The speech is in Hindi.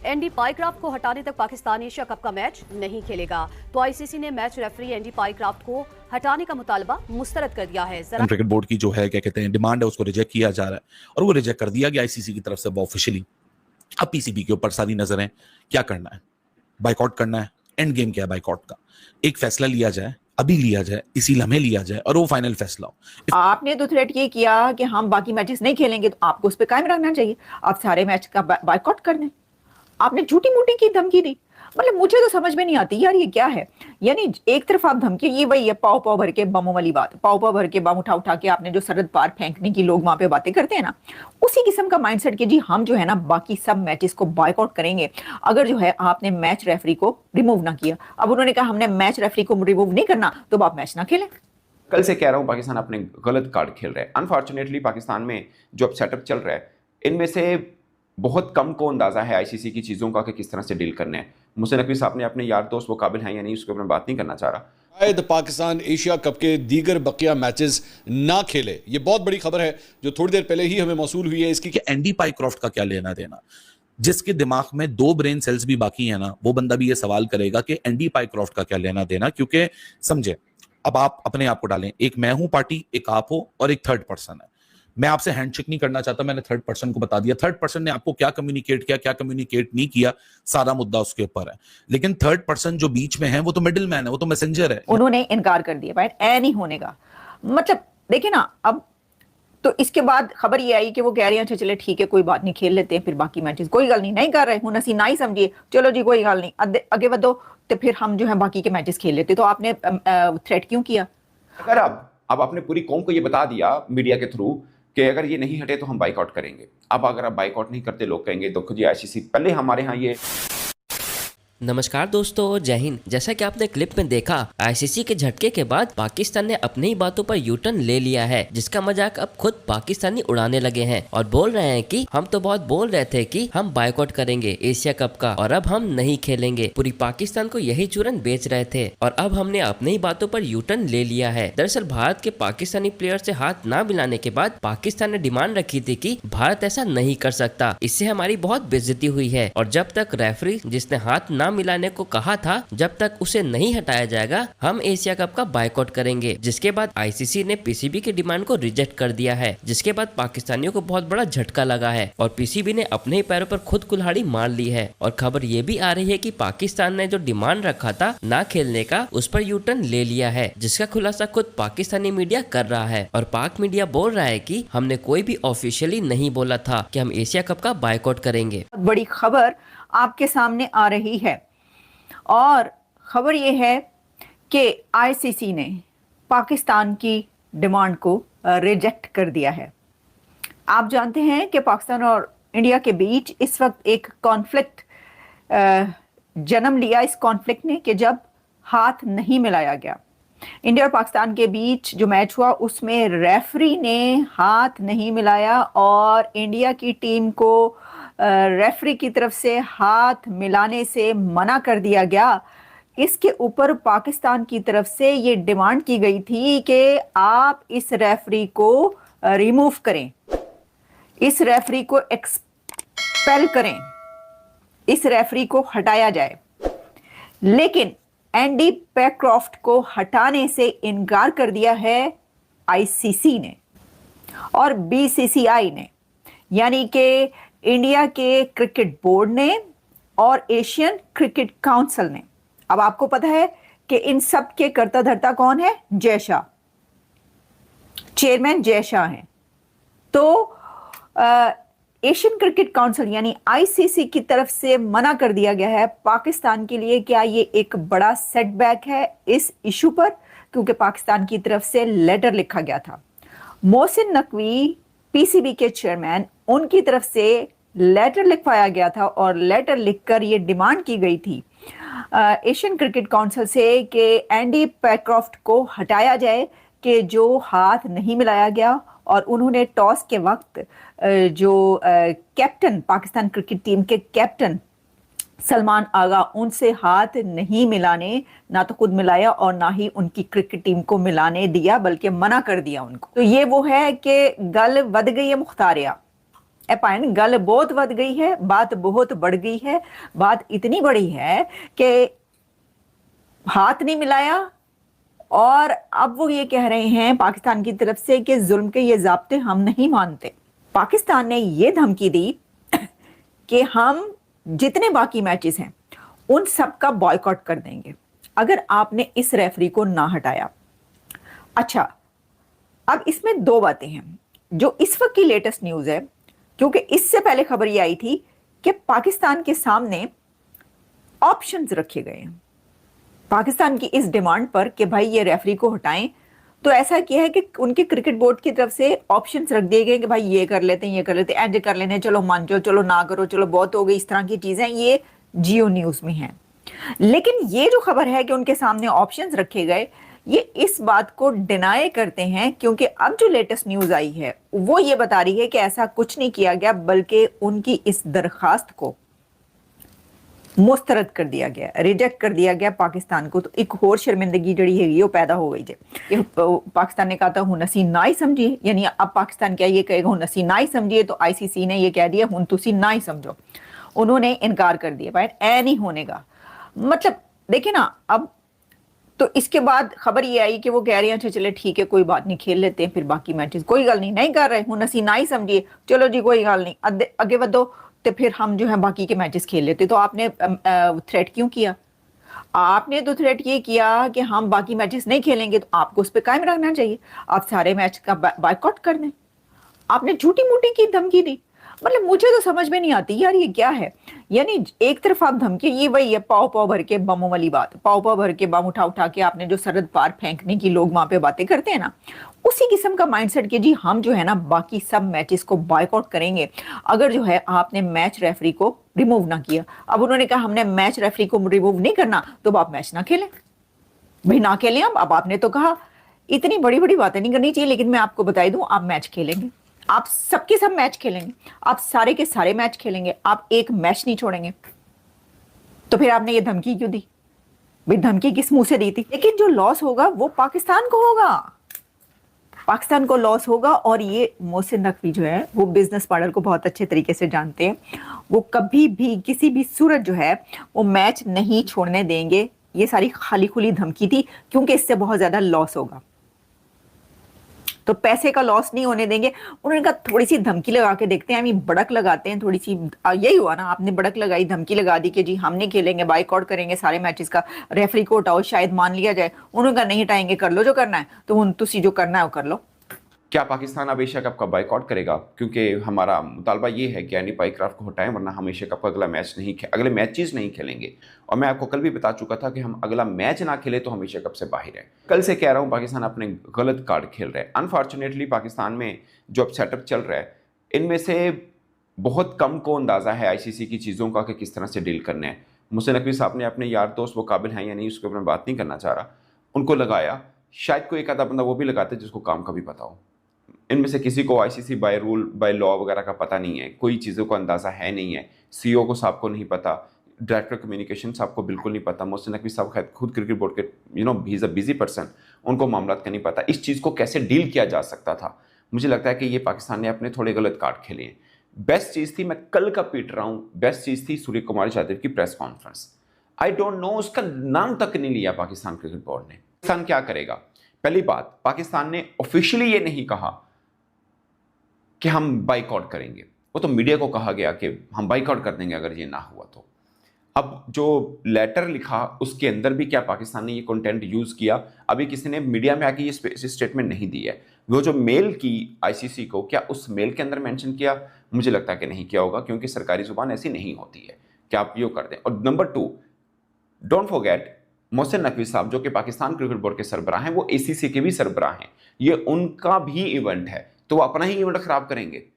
एंडी पाइक्राफ्ट को हटाने तक पाकिस्तान एशिया कप का मैच नहीं खेलेगा। तो आईसीसी ने मैच रेफरी एंडी पाइक्राफ्ट को हटाने का मुतालबा मुस्तरद कर दिया है। क्रिकेट बोर्ड की जो है क्या कहते हैं डिमांड है उसको रिजेक्ट किया जा रहा है और वो रिजेक्ट कर दिया गया आईसीसी की तरफ से वो ऑफिशियली। अब पीसीबी के ऊपर सारी नजरें, क्या करना है, बाइकआउट करना है, एंड गेम क्या है बाइकआउट का, एक फैसला लिया जाए, अभी लिया जाए, इसी लम्हे लिया जाए और वो फाइनल फैसला हो। आपने तो थ्रेट ये किया कि हम बाकी मैचेस नहीं खेलेंगे, तो आपको उस पर कायम रखना चाहिए। आप सारे मैच का बाइकआउट कर दें। आपने झूठी मूठी की धमकी दी। मतलब मुझे तो समझ में नहीं आती यार, ये क्या है। यानी एक तरफ आप धमकी, ये वही है पाव पाव भर के बमों वाली बात, पाव पाव भर के बम उठा उठा के आपने जो सरहद पार फेंकने की लोग वहां पे बातें करते हैं ना, उसी किस्म का माइंडसेट कि जी हम जो है ना बाकी सब मैचेस को बायकॉट करेंगे अगर जो है आपने मैच रेफरी को रिमूव ना किया। अब उन्होंने कहा हमने मैच रेफरी को रिमूव नहीं करना, तो आप मैच ना खेलें। कल से कह रहा हूँ पाकिस्तान अपने गलत कार्ड खेल रहा है। अनफॉर्चुनेटली पाकिस्तान में जो अब सेटअप चल रहा है, इनमें से बहुत कम को अंदाज़ा है आईसीसी की चीज़ों का कि किस तरह से डील करने हैं। मुझसे नकवी साहब ने अपने यार दोस्त वो काबिल हैं या नहीं उसके ऊपर मैं बात नहीं करना चाह रहा। शायद पाकिस्तान एशिया कप के दीगर बकिया मैचेस ना खेले, ये बहुत बड़ी खबर है जो थोड़ी देर पहले ही हमें मौसूल हुई है। इसकी कि एंडी पाइक्राफ्ट का क्या लेना देना। जिसके दिमाग में 2 ब्रेन सेल्स भी बाकी है ना, वो बंदा भी ये सवाल करेगा कि एंडी पाइक्राफ्ट का क्या लेना देना। क्योंकि समझे, अब आप अपने आप को डालें, एक मैं हूं पार्टी, एक आप हो और एक थर्ड पर्सन है। मैं आपसे हैंडशेक नहीं करना चाहता, मैंने थर्ड पर्सन को बता दिया। थर्ड पर्सन ने आपको क्या कम्युनिकेट किया, क्या कम्युनिकेट नहीं किया, सारा मुद्दा उसके ऊपर है। लेकिन थर्ड पर्सन जो बीच में है वो तो मिडिल मैन है, वो तो मैसेंजर है। उन्होंने इनकार कर दिया भाई, ऐ नहीं होने का। मतलब देखिए ना, अब तो इसके बाद खबर ये आई कि वो कह रहे हैं अच्छा चले ठीक है कोई बात नहीं, खेल लेते हैं फिर बाकी मैचेस, कोई गल नहीं कर रहे हूं नसी ना ही समझिए, चलो जी कोई गल नहीं आगे बढ़ो, तो फिर हम जो है बाकी के मैचेस खेल लेते। तो आपने थ्रेट क्यों किया? अगर अब आपने पूरी कौम को ये बता दिया मीडिया के थ्रू कि अगर ये नहीं हटे तो हम बाइकआउट करेंगे। अब अगर आप बाइकआउट नहीं करते, लोग कहेंगे देखो जी आईसीसी पहले हमारे यहाँ ये। नमस्कार दोस्तों, जय हिंद। जैसा कि आपने क्लिप में देखा, आईसीसी के झटके के बाद पाकिस्तान ने अपनी ही बातों पर यू टर्न ले लिया है, जिसका मजाक अब खुद पाकिस्तानी उड़ाने लगे हैं और बोल रहे हैं कि हम तो बहुत बोल रहे थे कि हम बायकॉट करेंगे एशिया कप का और अब हम नहीं खेलेंगे। पूरी पाकिस्तान को यही चूरन बेच रहे थे और अब हमने अपनी ही बातों पर यू टर्न ले लिया है। दरअसल भारत के पाकिस्तानी प्लेयर से हाथ ना मिलाने के बाद पाकिस्तान ने डिमांड रखी थी कि भारत ऐसा नहीं कर सकता, इससे हमारी बहुत बेइज्जती हुई है और जब तक रेफरी जिसने हाथ ना मिलाने को कहा था जब तक उसे नहीं हटाया जाएगा हम एशिया कप का बायकॉट करेंगे। जिसके बाद आईसीसी ने पीसीबी की डिमांड को रिजेक्ट कर दिया है, जिसके बाद पाकिस्तानियों को बहुत बड़ा झटका लगा है और पीसीबी ने अपने ही पैरों पर खुद कुल्हाड़ी मार ली है। और खबर ये भी आ रही है कि पाकिस्तान ने जो डिमांड रखा था ना खेलने का, उस पर यू टर्न ले लिया है, जिसका खुलासा खुद पाकिस्तानी मीडिया कर रहा है। और पाक मीडिया बोल रहा है कि हमने कोई भी ऑफिशियली नहीं बोला था कि हम एशिया कप का बायकॉट करेंगे। बड़ी खबर आपके सामने आ रही है और खबर यह है कि आईसीसी ने पाकिस्तान की डिमांड को रिजेक्ट कर दिया है। आप जानते हैं कि पाकिस्तान और इंडिया के बीच इस वक्त एक कॉन्फ्लिक्ट जन्म लिया, इस कॉन्फ्लिक्ट ने, कि जब हाथ नहीं मिलाया गया। इंडिया और पाकिस्तान के बीच जो मैच हुआ उसमें रेफरी ने हाथ नहीं मिलाया और इंडिया की टीम को रेफरी की तरफ से हाथ मिलाने से मना कर दिया गया। इसके ऊपर पाकिस्तान की तरफ से ये डिमांड की गई थी कि आप इस रेफरी को रिमूव करें, इस रेफरी को एक्सपेल करें, इस रेफरी को हटाया जाए। लेकिन एंडी पाइक्राफ्ट को हटाने से इनकार कर दिया है आईसीसी ने और बीसीसीआई ने, यानी कि इंडिया के क्रिकेट बोर्ड ने और एशियन क्रिकेट काउंसिल ने। अब आपको पता है कि इन सब के कर्ता धर्ता कौन है? जय शाह, चेयरमैन जय शाह हैं। तो एशियन क्रिकेट काउंसिल यानी आईसीसी की तरफ से मना कर दिया गया है पाकिस्तान के लिए। क्या ये एक बड़ा सेटबैक है इस इशू पर? क्योंकि पाकिस्तान की तरफ से लेटर लिखा गया था। मोहसिन नकवी पीसीबी के चेयरमैन, उनकी तरफ से लेटर लिखवाया गया था और लेटर लिखकर ये डिमांड की गई थी एशियन क्रिकेट काउंसिल से कि एंडी पाइक्राफ्ट को हटाया जाए कि जो हाथ नहीं मिलाया गया। और उन्होंने टॉस के वक्त जो कैप्टन, पाकिस्तान क्रिकेट टीम के कैप्टन सलमान आगा, उनसे हाथ नहीं मिलाने, ना तो खुद मिलाया और ना ही उनकी क्रिकेट टीम को मिलाने दिया, बल्कि मना कर दिया उनको। तो ये वो है कि गल वध गई है मुख्तारिया। पायन गल बहुत बढ़ गई है, बात बहुत बढ़ गई है। बात इतनी बड़ी है कि हाथ नहीं मिलाया और अब वो ये कह रहे हैं पाकिस्तान की तरफ से कि जुल्म के ये ज़ाब्ते हम नहीं मानते। पाकिस्तान ने ये धमकी दी कि हम जितने बाकी मैचेस हैं उन सब का बॉयकॉट कर देंगे अगर आपने इस रेफरी को ना हटाया। अच्छा, अब इसमें दो बातें हैं जो इस वक्त की लेटेस्ट न्यूज़ है, क्योंकि इससे पहले खबर ये आई थी कि पाकिस्तान के सामने ऑप्शंस रखे गए हैं पाकिस्तान की इस डिमांड पर कि भाई ये रेफरी को हटाएं। तो ऐसा किया है कि उनके क्रिकेट बोर्ड की तरफ से ऑप्शंस रख दिए गए कि भाई ये कर लेते हैं, ये कर लेते हैं, ऐसे कर लेते हैं, चलो मान जाओ, चलो ना करो, चलो बहुत हो गई, इस तरह की चीजें ये जियो न्यूज में हैं। लेकिन ये जो खबर है कि उनके सामने ऑप्शंस रखे गए, ये इस बात को डिनाई करते हैं, क्योंकि अब जो लेटेस्ट न्यूज आई है वो ये बता रही है कि ऐसा कुछ नहीं किया गया, बल्कि उनकी इस दरखास्त को मुस्तरद कर दिया गया, रिजेक्ट कर दिया गया पाकिस्तान को। तो एक और शर्मिंदगी जड़ी है वो पैदा हो गई है। पाकिस्तान ने कहा था हुन असी ना ही समझिए, यानी अब पाकिस्तान क्या ये कहेगा हुन असी ना ही समझिए, तो आईसीसी ने ये कह दिया हुन तुसी ना ही समझो। उन्होंने इनकार कर दिया, भाई ऐ नहीं होने का मतलब। देखिए ना, अब तो इसके बाद खबर ये आई कि वो कह रहे हैं अच्छा चले ठीक है कोई बात नहीं, खेल लेते हैं फिर बाकी मैचेस, कोई गल नहीं कर रहे हुन असी ना ही समझिए, चलो जी कोई गल नहीं, अगे बढ़ो तो फिर हम जो है बाकी के मैचेस खेल लेते। तो आपने थ्रेट क्यों किया? आपने तो थ्रेट ये किया कि हम बाकी मैचेस नहीं खेलेंगे, तो आपको उस पर कायम रखना चाहिए, आप सारे मैच का बायकॉट कर दें। आपने झूठी मूठी की धमकी दी, मतलब मुझे तो समझ में नहीं आती यार ये क्या है। यानी एक तरफ आप धमकी, ये वही है पाव पाव भर के बमों वाली बात, पाव पाव भर के बम उठा उठा के आपने जो सरहद पार फेंकने की लोग वहां पे बातें करते हैं ना, उसी किस्म का माइंडसेट कि जी हम जो है ना बाकी सब मैचेस को बॉयकॉट करेंगे अगर जो है आपने मैच रेफरी को रिमूव ना किया। अब उन्होंने कहा हमने मैच रेफरी को रिमूव नहीं करना, तो आप मैच ना खेलें, भाई ना खेलें। अब आपने तो कहा, इतनी बड़ी बड़ी बातें नहीं करनी चाहिए, लेकिन मैं आपको बता दूं आप मैच खेलेंगे, आप सबके सब मैच खेलेंगे, आप सारे के सारे मैच खेलेंगे, आप एक मैच नहीं छोड़ेंगे। तो फिर आपने ये धमकी क्यों दी? भाई धमकी किस मुंह से दी थी? लेकिन जो लॉस होगा वो पाकिस्तान को होगा, पाकिस्तान को लॉस होगा। और ये मोहसिन नकवी जो है वो बिजनेस मॉडल को बहुत अच्छे तरीके से जानते हैं, वो कभी भी किसी भी सूरत जो है वो मैच नहीं छोड़ने देंगे। ये सारी खाली खुली धमकी थी, क्योंकि इससे बहुत ज्यादा लॉस होगा, तो पैसे का लॉस नहीं होने देंगे। उन्होंने कहा थोड़ी सी धमकी लगा के देखते हैं, हम बड़क लगाते हैं थोड़ी सी। यही हुआ ना, आपने बड़क लगाई, धमकी लगा दी कि जी हम नहीं खेलेंगे, बाइकआउट करेंगे सारे मैचेस का, रेफरी को हटाओ, शायद मान लिया जाए। उन्होंने कहा नहीं हटाएंगे, कर लो जो करना है, तो उन तुसी जो करना है वो कर लो। क्या पाकिस्तान अब एशिया कप का बाइकआउट करेगा? क्योंकि हमारा मुतालबा ये है कि एंडी पाइक्राफ्ट को हटाएं, वरना हम एशिया कप का अगले मैचेस नहीं खेलेंगे। और मैं आपको कल भी बता चुका था कि हम अगला मैच ना खेले तो हम एशिया कप से बाहर हैं। कल से कह रहा हूँ पाकिस्तान अपने गलत कार्ड खेल रहा है। अनफॉर्चुनेटली पाकिस्तान में जो अब सेटअप चल रहा है, इनमें से बहुत कम को अंदाज़ा है आईसीसी की चीज़ों का कि किस तरह से डील करना है। मोहसिन नकवी साहब ने अपने यार दोस्त वो काबिल हैं या नहीं उसके ऊपर मैं बात नहीं करना चाह रहा, उनको लगाया। शायद कोई एक आधा बंदा वो भी लगाते जिसको काम का भी पता हो। इनमें से किसी को ICC by rule by law वगैरह का पता नहीं है, कोई चीज़ों का अंदाज़ा है नहीं है। सीईओ को साहब को नहीं पता, डायरेक्टर कम्युनिकेशन साहब को बिल्कुल नहीं पता। मोहसिन नकवी साहब खुद क्रिकेट बोर्ड के he is a busy person, उनको मामला का नहीं पता। इस चीज़ को कैसे डील किया जा सकता था, मुझे लगता है कि ये पाकिस्तान ने अपने थोड़े गलत कार्ड खेले हैं। बेस्ट चीज़ थी, मैं कल का पीट रहा हूँ, बेस्ट चीज़ थी सूर्य कुमार यादव की press conference. I don't know, उसका नाम तक नहीं लिया पाकिस्तान क्रिकेट बोर्ड ने। पाकिस्तान क्या करेगा? पहली बात, पाकिस्तान ने ऑफिशियली ये नहीं कहा कि हम बाइकआउट करेंगे, वो तो मीडिया को कहा गया कि हम बाइकआउट कर देंगे अगर ये ना हुआ तो। अब जो लेटर लिखा उसके अंदर भी क्या पाकिस्तान ने ये कंटेंट यूज़ किया? अभी किसी ने मीडिया में आके ये स्टेटमेंट नहीं दी है। वो जो मेल की आईसीसी को, क्या उस मेल के अंदर मेंशन किया? मुझे लगता है कि नहीं किया होगा, क्योंकि सरकारी जुबान ऐसी नहीं होती है कि आप ये कर दें। और number 2, don't forget Mohsin Naqvi साहब जो कि पाकिस्तान क्रिकेट बोर्ड के सरबराह हैं, वो एसीसी के भी सरबराह हैं। ये उनका भी इवेंट है, तो वो अपना ही इवेंट खराब करेंगे।